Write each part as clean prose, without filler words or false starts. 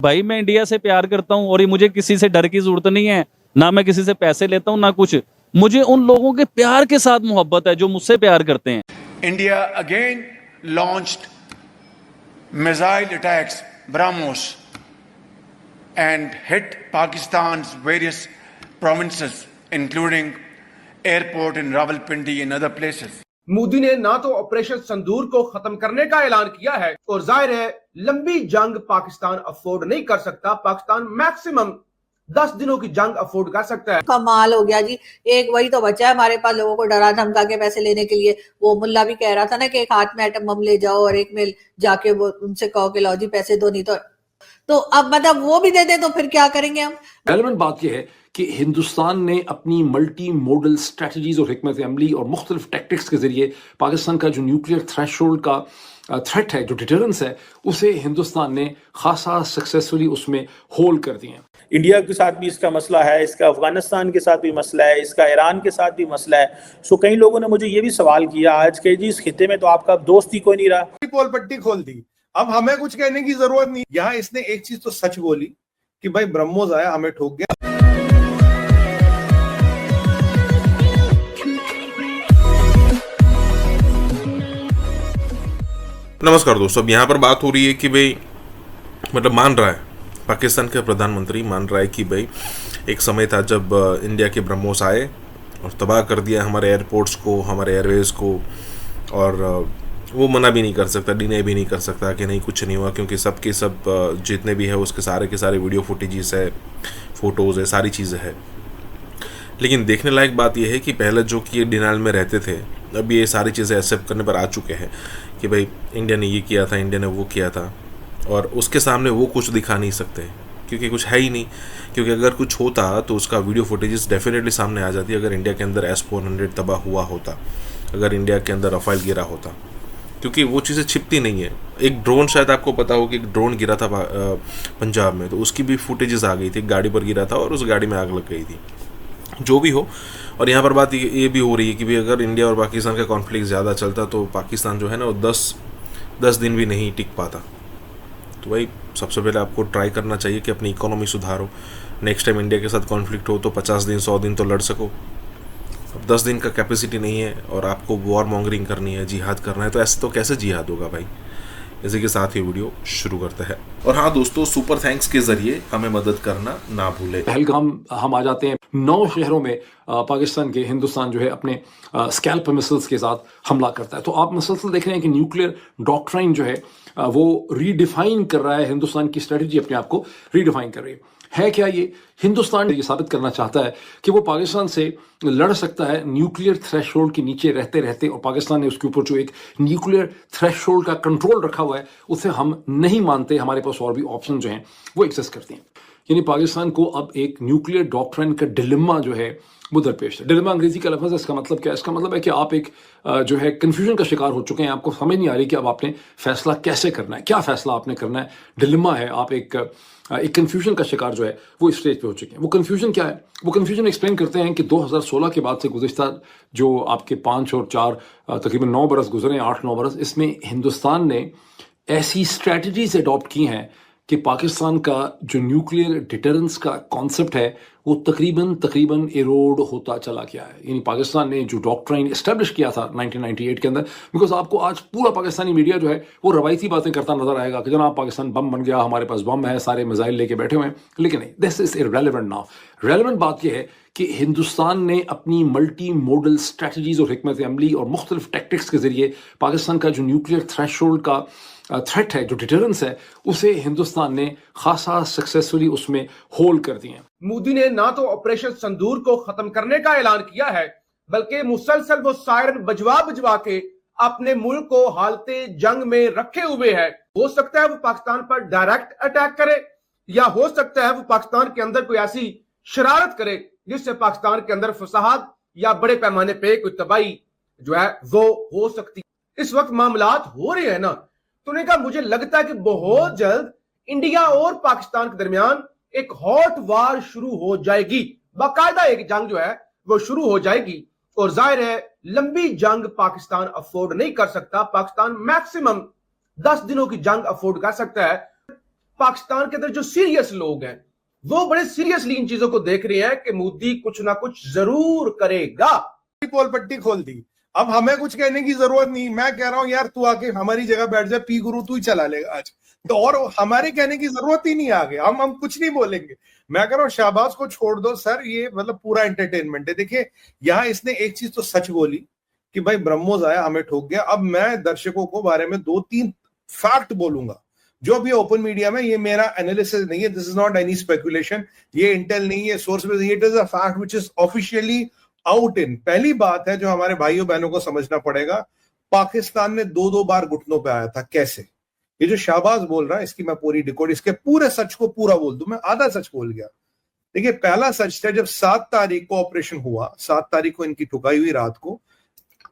भाई मैं इंडिया से प्यार करता हूँ और ये मुझे किसी से डर की जरूरत नहीं है, ना मैं किसी से पैसे लेता हूँ ना कुछ। मुझे उन लोगों के प्यार के साथ मोहब्बत है जो मुझसे प्यार करते हैं। India again launched missile attacks, BrahMos, and hit Pakistan's various provinces, including airport in Rawalpindi and other places. Modi ने ना तो ऑपरेशन संदूर को खत्म करने का ऐलान किया है और जाहिर है लंबी जंग पाकिस्तान अफोर्ड नहीं कर सकता। पाकिस्तान मैक्सिमम 10 दिनों की जंग अफोर्ड कर सकता है। कमाल हो गया जी। एक वही तो बचा है हमारे पास लोगों को डरा धमका के पैसे लेने के लिए। वो मुल्ला भी कह रहा था ना कि एक हाथ में एटम बम ले जाओ और एक में जाके वो उनसे कहो कि लो जी पैसे दो, नहीं तो अब मतलब वो भी दे दे तो फिर क्या करेंगे हम। रेलेवेंट बात यह है कि हिंदुस्तान ने अपनी मल्टी मोडल स्ट्रेटजीज और हिकमत अमली और मुख्तलिफ टैक्टिक्स के जरिए पाकिस्तान का जो न्यूक्लियर थ्रेशोल्ड का थ्रेट है, जो डिटरेंस है, उसे हिंदुस्तान ने खासा सक्सेसफुली उसमें होल्ड कर दिए। इंडिया के साथ भी इसका मसला है, इसका अफगानिस्तान के साथ भी मसला है, इसका ईरान के साथ भी मसला है। सो कई लोगों ने मुझे ये भी सवाल किया आज के जी इस खिते में तो आपका दोस्त ही कोई नहीं रहा। पोल पट्टी खोल दी, अब हमें कुछ कहने की जरूरत नहीं। यहाँ इसने एक चीज तो सच बोली कि भाई ब्रह्मोस आया हमें ठोक गया। नमस्कार दोस्तों, अब यहाँ पर बात हो रही है कि भाई मतलब मान रहा है पाकिस्तान के प्रधानमंत्री मान रहा है कि भाई एक समय था जब इंडिया के ब्रह्मोस आए और तबाह कर दिया हमारे एयरपोर्ट्स को, हमारे एयरवेज को, और वो मना भी नहीं कर सकता, डिनाई भी नहीं कर सकता कि नहीं कुछ नहीं हुआ, क्योंकि सब के सब जितने भी है उसके सारे के सारे वीडियो फुटेजेस है, फ़ोटोज़ है, सारी चीज़ें है। लेकिन देखने लायक बात यह है कि पहले जो कि डिनाइल में रहते थे, अब ये सारी चीज़ें एक्सेप्ट करने पर आ चुके हैं कि भाई इंडिया ने ये किया था, इंडिया ने वो किया था, और उसके सामने वो कुछ दिखा नहीं सकते क्योंकि कुछ है ही नहीं। क्योंकि अगर कुछ होता तो उसका वीडियो फुटेजेस डेफिनेटली सामने आ जाती। अगर इंडिया के अंदर S-400 तबाह हुआ होता, अगर इंडिया के अंदर रफाइल गिरा होता, क्योंकि वो चीज़ें छिपती नहीं है। एक ड्रोन, शायद आपको पता हो कि एक ड्रोन गिरा था पंजाब में, तो उसकी भी फुटेजेस आ गई थी। गाड़ी पर गिरा था और उस गाड़ी में आग लग गई थी। जो भी हो, और यहाँ पर बात ये भी हो रही है कि भाई अगर इंडिया और पाकिस्तान का कॉन्फ्लिक्ट ज़्यादा चलता तो पाकिस्तान जो है ना वो 10 दिन भी नहीं टिक पाता। तो भाई सबसे पहले आपको ट्राई करना चाहिए कि अपनी इकोनॉमी सुधारो। नेक्स्ट टाइम इंडिया के साथ कॉन्फ्लिक्ट हो तो 50 दिन 100 दिन तो लड़ सको। अब 10 दिन का कैपेसिटी नहीं है और आपको वॉर मॉन्गरिंग करनी है, जिहाद करना है, तो ऐसे तो कैसे जिहाद होगा भाई। इसी के साथ ये वीडियो शुरू करते हैं। और हाँ दोस्तों, सुपर थैंक्स के जरिए हमें मदद करना ना भूले। पहलगाम हम आ जाते हैं। 9 शहरों में पाकिस्तान के हिंदुस्तान जो है अपने स्कैल्प मिसाइल्स के साथ हमला करता है। तो आप मुसलसल देख रहे हैं कि न्यूक्लियर डॉक्ट्राइन जो है वो रीडिफाइन कर रहा है, हिंदुस्तान की स्ट्रेटजी अपने आप को रीडिफाइन कर रही है। क्या ये हिंदुस्तान ये साबित करना चाहता है कि वो पाकिस्तान से लड़ सकता है न्यूक्लियर थ्रेशोल्ड के नीचे रहते रहते, और पाकिस्तान ने उसके ऊपर जो एक न्यूक्लियर थ्रेशोल्ड का कंट्रोल रखा हुआ है उसे हम नहीं मानते। हमारे पास और भी ऑप्शन जो हैं वो एग्जिस्ट करते हैं। यानी पाकिस्तान को अब एक न्यूक्लियर डॉक्ट्राइन का डिलेमा जो है वो दरपेश है। डिलेमा अंग्रेजी का लफ्ज़ है, इसका मतलब क्या है? इसका मतलब है कि आप एक जो है कन्फ्यूजन का शिकार हो चुके हैं। आपको समझ नहीं आ रही कि अब आपने फैसला कैसे करना है, क्या फैसला आपने करना है। डिलेमा है, आप एक कन्फ्यूजन का शिकार जो है वो इस स्टेज पे हो चुके हैं। वो कन्फ्यूजन क्या है? वो कन्फ्यूजन एक्सप्लेन करते हैं कि 2016 के बाद से गुज़िश्ता जो आपके 5 और 4 तकरीबन 9 बरस गुजरे, 8-9 बरस, इसमें हिंदुस्तान ने ऐसी स्ट्रैटेजीज अडॉप्ट की हैं कि पाकिस्तान का जो न्यूक्लियर डिटरेंस का कॉन्सेप्ट है वो तकरीबन इरोड होता चला गया है। यानी पाकिस्तान ने जो डॉक्ट्राइन एस्टेब्लिश किया था 1998 के अंदर, बिकॉज आपको आज पूरा पाकिस्तानी मीडिया जो है वो रवायती बातें करता नजर आएगा कि जनाब पाकिस्तान बम बन गया, हमारे पास बम है, सारे मिसाइल लेके बैठे हुए हैं। लेकिन नहीं, this is irrelevant now. Relevant बात यह है कि हिंदुस्तान ने अपनी मल्टी मोडल स्ट्रेटजीज और हिकमत अमली और मुख्तलिफ टैक्टिक्स के जरिए पाकिस्तान का जो न्यूक्लियर थ्रेशोल्ड का थ्रेट है, जो डिटरेंस है, उसे हिंदुस्तान ने खासा सक्सेसफुली उसमें होल्ड कर दिए। मोदी ने ना तो ऑपरेशन संदूर को खत्म करने का ऐलान किया है, बल्कि मुसलसल वो सायरन बजवा बजवा के अपने मुल्क को हालते जंग में रखे हुए है। हो सकता है वो पाकिस्तान पर डायरेक्ट अटैक करे, या हो सकता है वो पाकिस्तान के अंदर कोई ऐसी शरारत करे जिससे पाकिस्तान के अंदर फसाद या बड़े पैमाने पे कोई तबाही जो है वो हो सकती है। इस वक्त मामलात हो रहे हैं ना, तो उन्होंने कहा मुझे लगता है कि बहुत जल्द इंडिया और पाकिस्तान के दरमियान एक हॉट वार शुरू हो जाएगी। बाकायदा एक जंग जो है वो शुरू हो जाएगी, और जाहिर है लंबी जंग पाकिस्तान अफोर्ड नहीं कर सकता। पाकिस्तान मैक्सिमम 10 दिनों की जंग अफोर्ड कर सकता है। पाकिस्तान के अंदर जो सीरियस लोग हैं वो बड़े सीरियसली इन चीजों को देख रहे हैं कि मोदी कुछ ना कुछ जरूर करेगा। पोल पट्टी खोल दी, अब हमें कुछ कहने की जरूरत नहीं। मैं कह रहा हूं यार तू आके हमारी जगह बैठ जाए, पी गुरु तू ही चला लेगा आज तो, और हमारे कहने की जरूरत ही नहीं आगे, हम कुछ नहीं बोलेंगे। मैं कह रहा हूं शाहबाज को छोड़ दो सर, ये मतलब पूरा एंटरटेनमेंट है। देखिए यहां इसने एक चीज तो सच बोली कि भाई ब्रह्मोस आया हमें ठोक गया। अब मैं दर्शकों को बारे में 2-3 फैक्ट बोलूंगा जो भी ओपन मीडिया में, ये मेरा एनालिसिस नहीं है, this is not any speculation, ये इंटेल नहीं है, सोर्स में, it is a fact which is officially out in. पहली बात है जो हमारे भाइयों बहनों को समझना पड़ेगा, पाकिस्तान में 2-2 बार घुटनों पे आया था। कैसे? ये जो शाहबाज बोल रहा है इसकी मैं पूरी डिकोड, इसके पूरे सच को पूरा बोल दूं, मैं आधा सच बोल गया। देखिए पहला सच था जब 7 तारीख को ऑपरेशन हुआ, 7 तारीख को इनकी ठुकाई हुई रात को,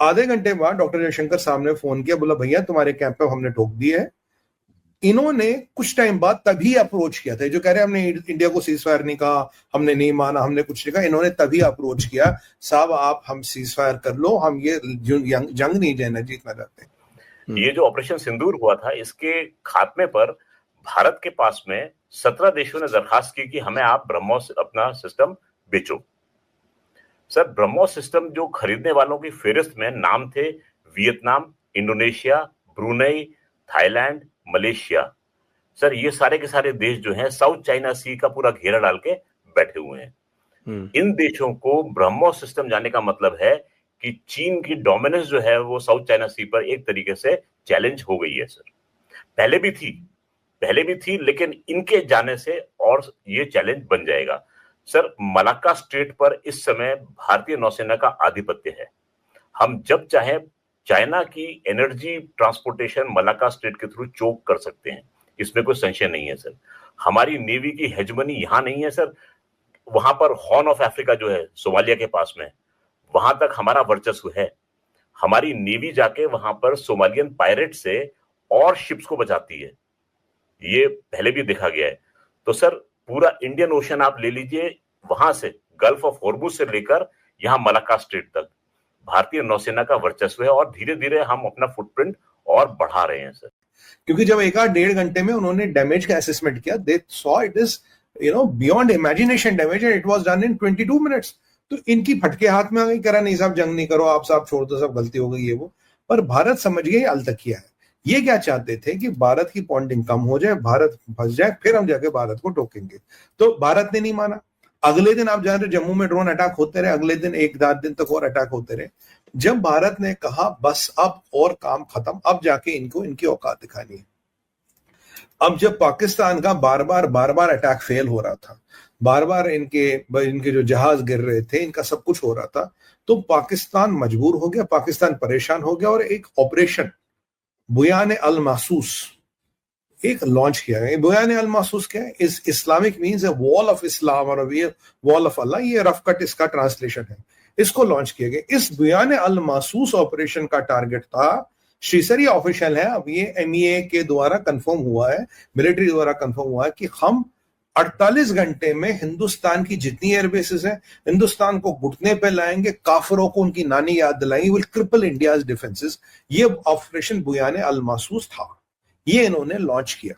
आधे घंटे बाद डॉक्टर जयशंकर साहब ने फोन किया, बोला भैया तुम्हारे कैंप पे हमने ठोक दी है। इन्होंने कुछ टाइम बाद तभी अप्रोच किया था, जो कह रहे हैं हमने इंडिया को सीज फायर नहीं कहा, हमने नहीं माना, हमने कुछ नहीं कहा, इन्होंने तभी अप्रोच किया, साहब आप हम सीज फायर कर लो, हम ये जंग नहीं जीतना चाहते। ये जो ऑपरेशन सिंदूर हुआ था, इसके खात्मे पर भारत के पास में 17 देशों ने दरखास्त की कि हमें आप ब्रह्मोस अपना सिस्टम बेचो। सर ब्रह्मोस सिस्टम जो खरीदने वालों की फेहरिस्त में नाम थे Vietnam, Indonesia, Brunei, Thailand, Malaysia. Sir ये सारे के सारे देश जो हैं साउथ चाइना सी का पूरा घेरा डाल के बैठे हुए हैं। इन देशों को ब्रह्मोस सिस्टम जाने का मतलब है कि चीन की डोमिनेंस जो है वो साउथ चाइना सी पर एक तरीके से चैलेंज हो गई है। सर पहले भी थी लेकिन इनके जाने से और ये चैलेंज बन जाएगा। सर मलाक्का स्ट्रेट पर इस समय भारतीय नौसेना का आधिपत्य है। हम जब चाहे चाइना की एनर्जी ट्रांसपोर्टेशन मलाक्का स्ट्रेट के थ्रू चोक कर सकते हैं, इसमें कोई संशय नहीं है। सर हमारी नेवी की हेजमनी यहां नहीं है। सर वहां पर हॉर्न ऑफ अफ्रीका जो है सोमालिया के पास में, वहां तक हमारा वर्चस्व है। हमारी नेवी जाके वहां पर सोमालियन पायरेट से और शिप्स को बचाती है, ये पहले भी देखा गया है। तो सर पूरा इंडियन ओशन आप ले लीजिए, वहां से गल्फ ऑफ हॉर्मुज से लेकर यहां मलाक्का स्ट्रेट तक भारतीय नौसेना का वर्चस्व है और धीरे धीरे हम अपना फुटप्रिंट और बढ़ा रहे हैं। सर क्योंकि जब 1-1.5 घंटे में उन्होंने डैमेज का असेसमेंट किया, they saw it is beyond imagination damage and it was done in 22 minutes. तो इनकी फटके हाथ में आ गई, करा नहीं साहब जंग नहीं करो, आप साहब छोड़ दो, सब गलती हो गई है वो। पर भारत समझ गए अलतकिया है। ये क्या चाहते थे कि भारत की पॉन्डिंग कम हो जाए, भारत फंस जाए, फिर हम जाके भारत को टोकेंगे। तो भारत ने नहीं माना। अगले दिन आप जान रहे जम्मू में ड्रोन अटैक होते रहे, अगले दिन 1-8 दिन तक और अटैक होते रहे। जब भारत ने कहा बस अब और काम खत्म, अब जाके इनको इनकी औकात दिखानी है। अब जब पाकिस्तान का बार बार अटैक फेल हो रहा था, बार बार इनके जो जहाज गिर रहे थे, इनका सब कुछ हो रहा था, तो पाकिस्तान मजबूर हो गया, पाकिस्तान परेशान हो गया और एक ऑपरेशन बुयान अल महसूस एक लॉन्च किया गया। बुयान अल महसूस क्या है? इस इस्लामिक मीन्स है वॉल ऑफ इस्लाम और वॉल ऑफ अल्लाह, ये रफ कट इसका ट्रांसलेशन है। इसको लॉन्च किया गया। इस बुयान अल महसूस ऑपरेशन का टारगेट था, श्रीसरी ऑफिशियल है, अब ये MEA के द्वारा कंफर्म हुआ है, मिलिट्री द्वारा कंफर्म हुआ है कि हम 48 घंटे में हिंदुस्तान की जितनी एयरबेसेस हैं, हिंदुस्तान को घुटने पे लाएंगे, काफिरों को उनकी नानी याद दिलाएंगे, विल क्रिपल इंडियाज डिफेंसेस। ये ऑपरेशन बुयान अल महसूस था, ये इन्होंने लॉन्च किया।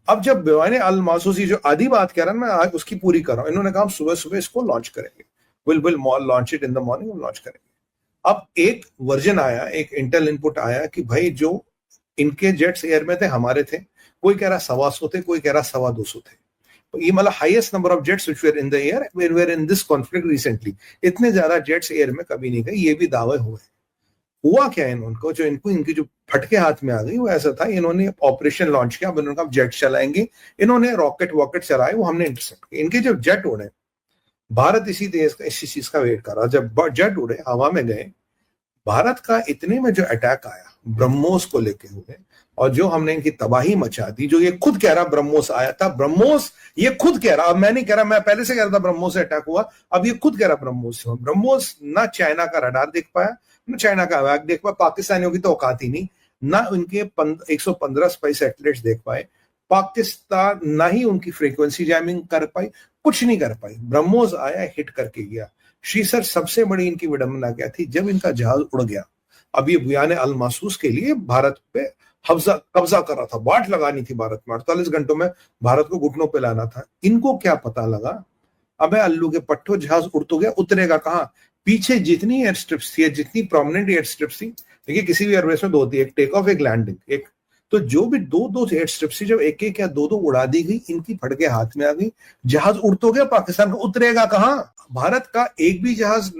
अब जब बुयान अल महसूस जो आधी बात कह रहा हूं मैं आज उसकी पूरी कर रहा हूं, इन्होंने कहा सुबह इसको लॉन्च करेंगे, will launch it in the morning, launch करेंगे। अब एक वर्जन आया, एक इंटेल इनपुट आया कि भाई जो इनके जेट्स एयर में थे हमारे थे, कोई कह रहा 125 थे, कोई कह रहा 225 थे। ये मतलब highest number of jets which were in the air were in this conflict recently. इतने ज्यादा जेट्स एयर में कभी नहीं गए, ये भी दावे हुए। हुआ क्या इनको, जो इनकी जो फटके हाथ में आ गई वो ऐसा था, इन्होंने ऑपरेशन लॉन्च किया, इन्होंने कहा जेट चलाएंगे, इन्होंने रॉकेट वॉकेट चलाए, वो हमने इंटरसेप्ट किए। इनके जब जेट उड़े, भारत इसी चीज का वेट कर रहा, जब जेट उड़े हवा में गए, भारत का इतने में जो अटैक आया ब्रह्मोस को लेके हुए, और जो हमने इनकी तबाही मचा दी, जो ये खुद कह रहा ब्रह्मोस आया था, ब्रह्मोस ये खुद कह रहा, अब मैं नहीं कह रहा, मैं पहले से कह रहा था ब्रह्मोस से अटैक हुआ, अब ये खुद कह रहा ब्रह्मोस से हुआ। ब्रह्मोस ना चाइना का रडार देख पाया, ना चाइना का अवैक देख पाया, पाकिस्तानियों की तो औकात ही नहीं, ना उनके 115 स्पाई सैटेलाइट्स देख पाए, पाकिस्तान ना ही उनकी फ्रीक्वेंसी जैमिंग कर पाई, कुछ नहीं कर पाई। ब्रह्मोस आया, हिट करके गया। श्री सर सबसे बड़ी इनकी विडंबना क्या थी, जब इनका जहाज उड़ गया, अब ये बुयान अल महसूस के लिए भारत पे कब्जा कर रहा था, वाट लगानी थी भारत में, 48 घंटों में भारत को घुटनों पे लाना था। इनको क्या पता लगा, अबे अल्लू के पट्टो, जहाज उड़ तो गया, उतरेगा कहाँ? पीछे जितनी एयर स्ट्रिप्स थी, जितनी प्रोमिनेंट एयर स्ट्रिप्स थी, देखिए किसी भी एयरवेज में दो होती है, एक टेक ऑफ, एक लैंडिंग, एक तो जो भी दो एयर स्ट्रिप्स थी, जब एक एक या दो उड़ा दी गई, इनकी फटके हाथ में आ गई, जहाज उड़ तो गया, पाकिस्तान को उतरेगा कहाँ? भारत का एक भी जहाज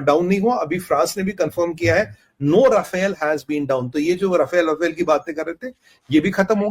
डाउन नहीं हुआ। अभी फ्रांस ने भी कंफर्म किया है, no Rafale has been down. तो ये जो राफेल की बातें कर रहे थे, ये भी खत्म हो गया।